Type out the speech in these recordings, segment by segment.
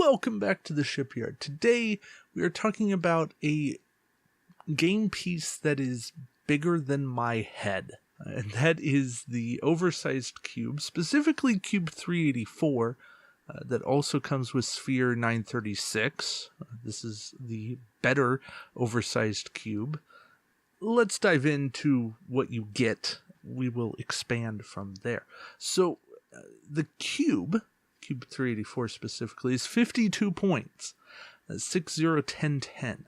Welcome back to the shipyard. Today we are talking about a game piece that is bigger than my head, and that is the oversized cube, specifically cube 384, that also comes with sphere 936. This is the better oversized cube. Let's dive into what you get. We will expand from there. So the cube 384 specifically, is 52 points. 6, 0, 10, 10.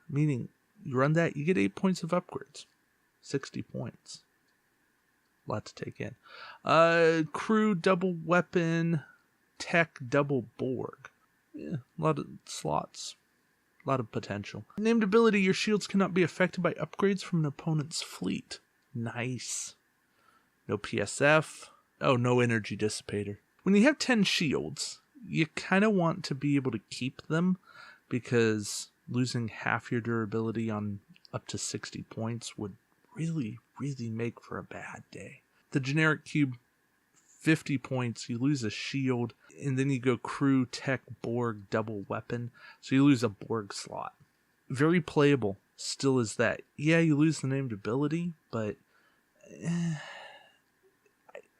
Meaning, you run that, you get 8 points of upgrades. 60 points. A lot to take in. Crew, double weapon, tech, double Borg. Yeah, a lot of slots. A lot of potential. Named ability, your shields cannot be affected by upgrades from an opponent's fleet. Nice. No PSF. Oh, no energy dissipator. When you have 10 shields, you kind of want to be able to keep them, because losing half your durability on up to 60 points would really make for a bad day. The generic cube, 50 points, you lose a shield, and then you go crew, tech, Borg, double weapon, so you lose a Borg slot. Very playable, still is that. Yeah, you lose the named ability, but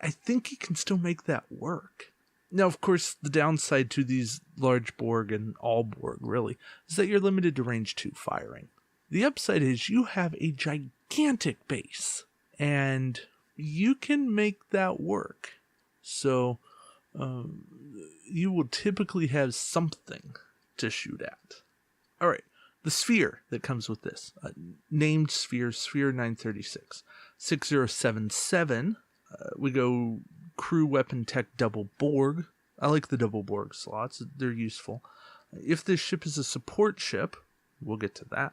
I think you can still make that work. Now, of course, the downside to these large Borg, and all Borg really, is that you're limited to range 2 firing. The upside is you have a gigantic base, and you can make that work. So, you will typically have something to shoot at. Alright, the sphere that comes with this. Named sphere, sphere 936. 6077. We go crew, weapon, tech, double Borg. I like the double Borg slots. They're useful. If this ship is a support ship, we'll get to that,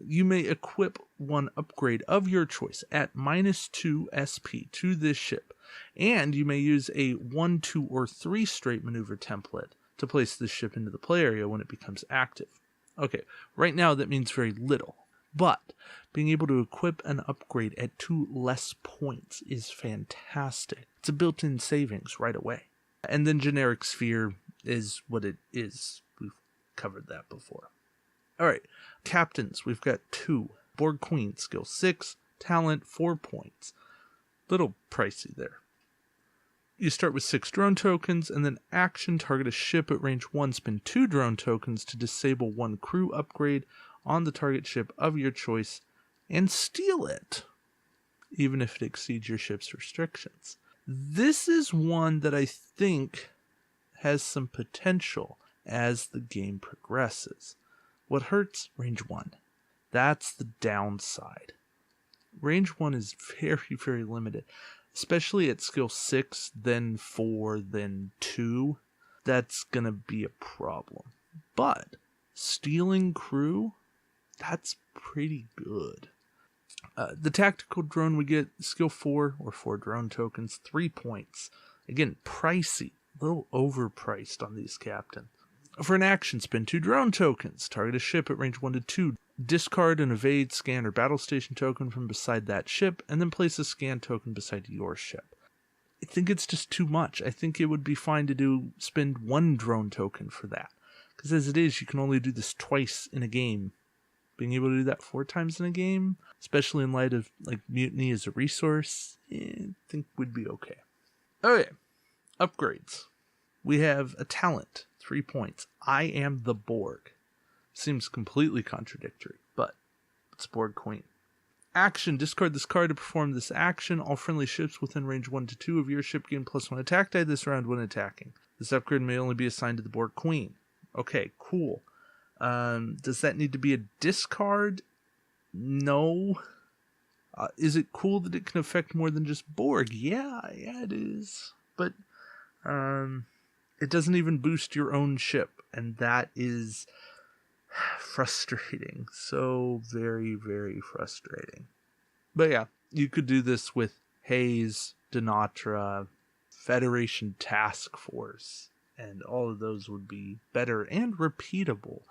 you may equip one upgrade of your choice at -2 SP to this ship. And you may use a 1, 2, or 3 straight maneuver template to place this ship into the play area when it becomes active. Okay, right now that means very little. But being able to equip an upgrade at 2 less points is fantastic. It's a built-in savings right away. And then generic sphere is what it is. We've covered that before. Alright, captains, we've got 2. Borg Queen, skill 6, talent 4 points. Little pricey there. You start with 6 drone tokens, and then action, target a ship at range 1, spend 2 drone tokens to disable 1 crew upgrade on the target ship of your choice, and steal it, even if it exceeds your ship's restrictions. This is one that I think has some potential as the game progresses. What hurts? Range 1. That's the downside. Range 1 is very limited, especially at skill 6, then 4, then 2. That's going to be a problem. But stealing crew, that's pretty good. The tactical drone, we get skill 4 or 4 drone tokens, 3 points. Again, pricey, a little overpriced on these captain. For an action, spend 2 drone tokens, target a ship at range 1 to 2, discard an evade, scan, or battle station token from beside that ship, and then place a scan token beside your ship. I think it's just too much. I think it would be fine to spend 1 drone token for that. Because as it is, you can only do this twice in a game. Being able to do that 4 times in a game, especially in light of like mutiny as a resource, I think would be okay. Okay, upgrades. We have a talent, 3 points. I am the Borg. Seems completely contradictory, but it's Borg Queen. Action, discard this card to perform this action. All friendly ships within range 1 to 2 of your ship gain +1 attack die this round when attacking. This upgrade may only be assigned to the Borg Queen. Okay, cool. Does that need to be a discard? No. Is it cool that it can affect more than just Borg? Yeah, it is. But it doesn't even boost your own ship, and that is frustrating. So very frustrating. But yeah, you could do this with Hayes, Denatra, Federation Task Force, and all of those would be better and repeatable.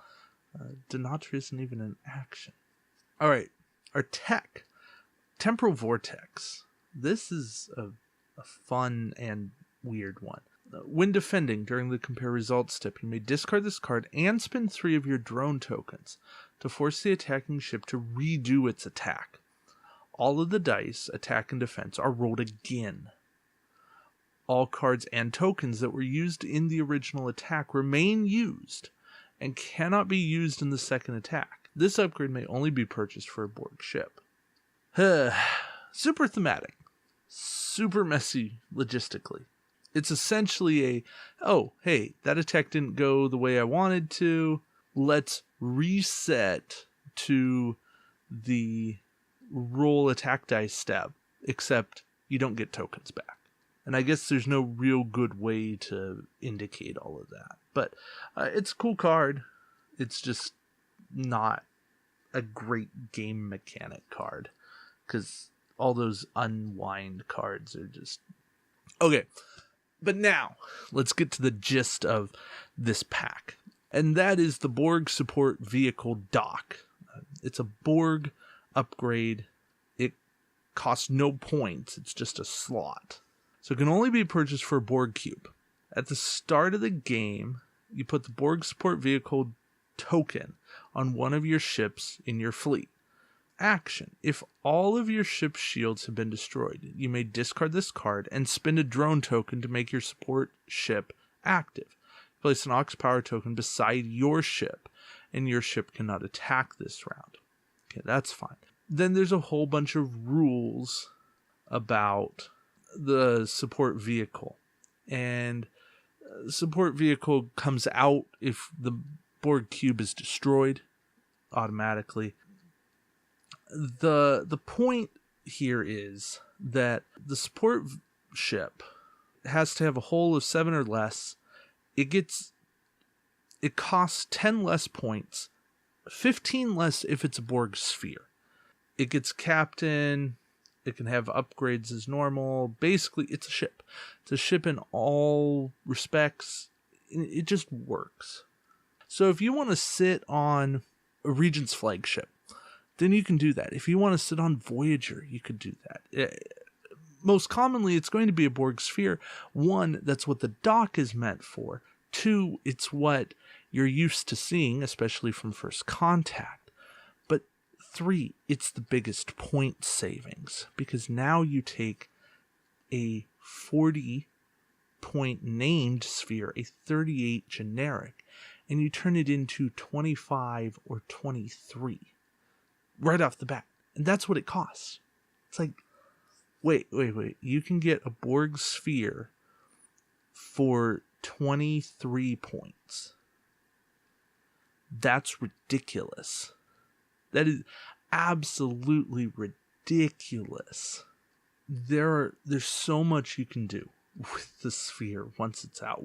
Denatra isn't even an action. Alright, our tech. Temporal Vortex. This is a fun and weird one. When defending during the compare results step, you may discard this card and spend 3 of your drone tokens to force the attacking ship to redo its attack. All of the dice, attack and defense, are rolled again. All cards and tokens that were used in the original attack remain used and cannot be used in the second attack. This upgrade may only be purchased for a Borg ship. Super thematic. Super messy logistically. It's essentially oh, hey, that attack didn't go the way I wanted to. Let's reset to the roll attack dice step, except you don't get tokens back. And I guess there's no real good way to indicate all of that. But it's a cool card. It's just not a great game mechanic card, because all those unwind cards are just... Okay, but now let's get to the gist of this pack. And that is the Borg Support Vehicle Dock. It's a Borg upgrade. It costs no points. It's just a slot. So it can only be purchased for a Borg cube. At the start of the game, you put the Borg Support Vehicle token on one of your ships in your fleet. Action. If all of your ship's shields have been destroyed, you may discard this card and spend a drone token to make your support ship active. Place an Aux Power token beside your ship, and your ship cannot attack this round. Okay, that's fine. Then there's a whole bunch of rules about the support vehicle. And support vehicle comes out if the Borg cube is destroyed automatically. The point here is that the support ship has to have a hull of 7 or less. It costs 10 less points, 15 less if it's a Borg sphere. It gets captain. It can have upgrades as normal. Basically, it's a ship. It's a ship in all respects. It just works. So if you want to sit on a Regent's flagship, then you can do that. If you want to sit on Voyager, you could do that. Most commonly, it's going to be a Borg sphere. 1, that's what the dock is meant for. 2, it's what you're used to seeing, especially from First Contact. But 3, it's the biggest point savings, because now you take a 40-point named sphere, a 38 generic, and you turn it into 25 or 23 right off the bat. And that's what it costs. It's like, wait. You can get a Borg sphere for 23 points. That's ridiculous. That is absolutely ridiculous. There's so much you can do with the sphere once it's out.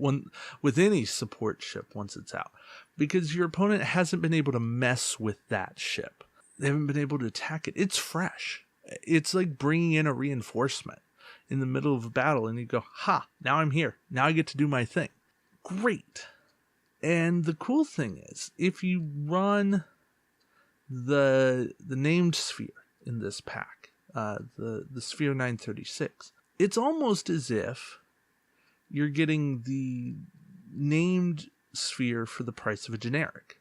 With any support ship once it's out. Because your opponent hasn't been able to mess with that ship. They haven't been able to attack it. It's fresh. It's like bringing in a reinforcement in the middle of a battle, and you go, ha, now I'm here. Now I get to do my thing. Great. And the cool thing is, if you run the named sphere in this pack, the Sphere 936, it's almost as if you're getting the named sphere for the price of a generic,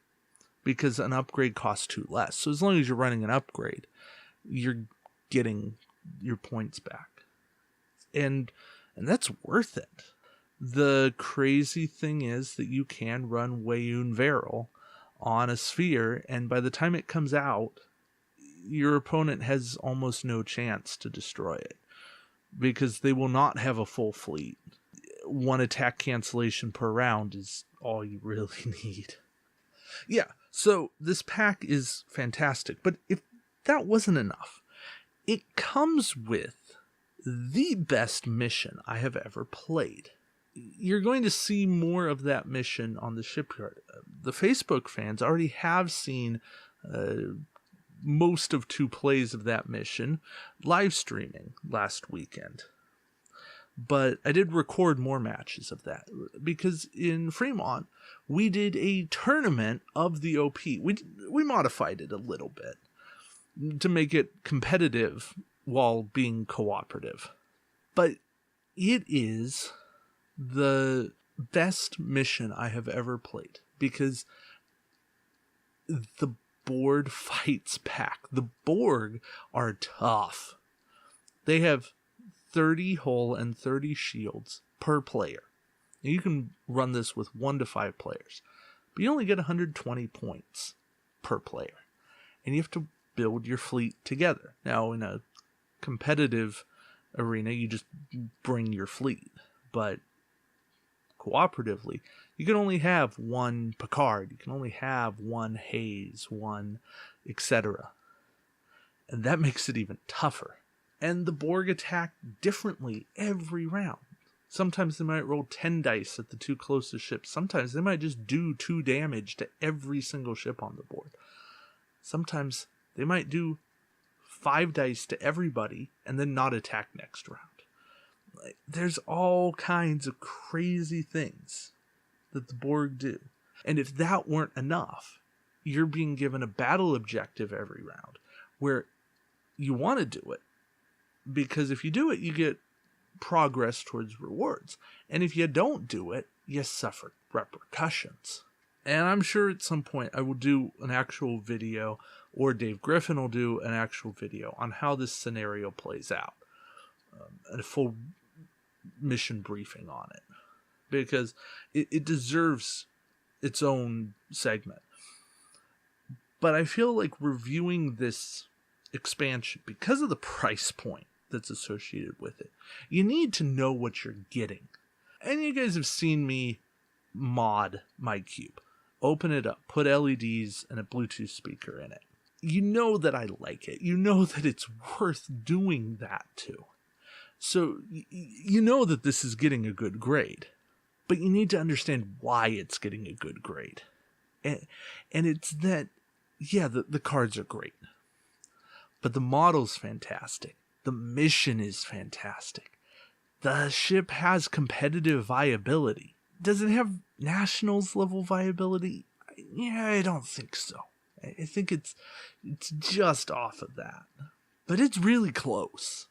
because an upgrade costs 2 less. So as long as you're running an upgrade, you're getting your points back. And that's worth it. The crazy thing is that you can run Weyoun Veril on a sphere, and by the time it comes out, your opponent has almost no chance to destroy it, because they will not have a full fleet. 1 attack cancellation per round is all you really need. Yeah, so this pack is fantastic, but if that wasn't enough, it comes with the best mission I have ever played. You're going to see more of that mission on the shipyard. The Facebook fans already have seen most of 2 plays of that mission live streaming last weekend. But I did record more matches of that, because in Fremont, we did a tournament of the OP. We modified it a little bit to make it competitive while being cooperative. But it is the best mission I have ever played, because the board fights back. The Borg are tough. They have 30 hull and 30 shields per player. You can run this with 1 to 5 players, but you only get 120 points per player, and you have to build your fleet together. Now, in a competitive arena, you just bring your fleet, but cooperatively, you can only have 1 Picard, you can only have 1 Hayes, 1 etc. And that makes it even tougher. And the Borg attack differently every round. Sometimes they might roll 10 dice at the 2 closest ships. Sometimes they might just do 2 damage to every single ship on the board. Sometimes they might do 5 dice to everybody and then not attack next round. There's all kinds of crazy things that the Borg do. And if that weren't enough, you're being given a battle objective every round where you want to do it, because if you do it, you get progress towards rewards. And if you don't do it, you suffer repercussions. And I'm sure at some point I will do an actual video, or Dave Griffin will do an actual video on how this scenario plays out. A full mission briefing on it, because it deserves its own segment. But I feel like reviewing this expansion, because of the price point that's associated with it, you need to know what you're getting. And you guys have seen me mod my cube. Open it up, put LEDs and a Bluetooth speaker in it. You know that I like it. You know that it's worth doing that to. So you know that this is getting a good grade, but you need to understand why it's getting a good grade. And it's that, yeah, the cards are great, but the model's fantastic. The mission is fantastic. The ship has competitive viability. Does it have nationals level viability? Yeah, I don't think so. I think it's just off of that, but it's really close.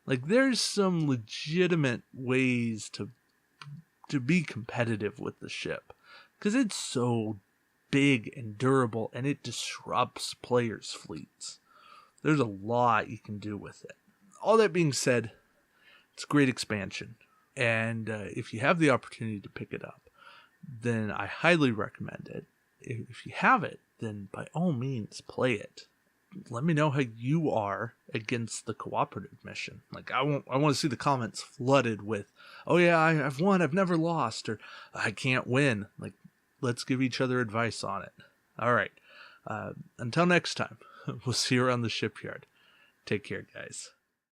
Like, there's some legitimate ways to be competitive with the ship, because it's so big and durable, and it disrupts players' fleets. There's a lot you can do with it. All that being said, it's a great expansion, and if you have the opportunity to pick it up, then I highly recommend it. If you have it, then by all means play it. Let me know how you are against the cooperative mission. Like, I want to see the comments flooded with, oh yeah, I've won, I've never lost, or I can't win. Like, let's give each other advice on it. All right. Until next time, we'll see you around the shipyard. Take care, guys.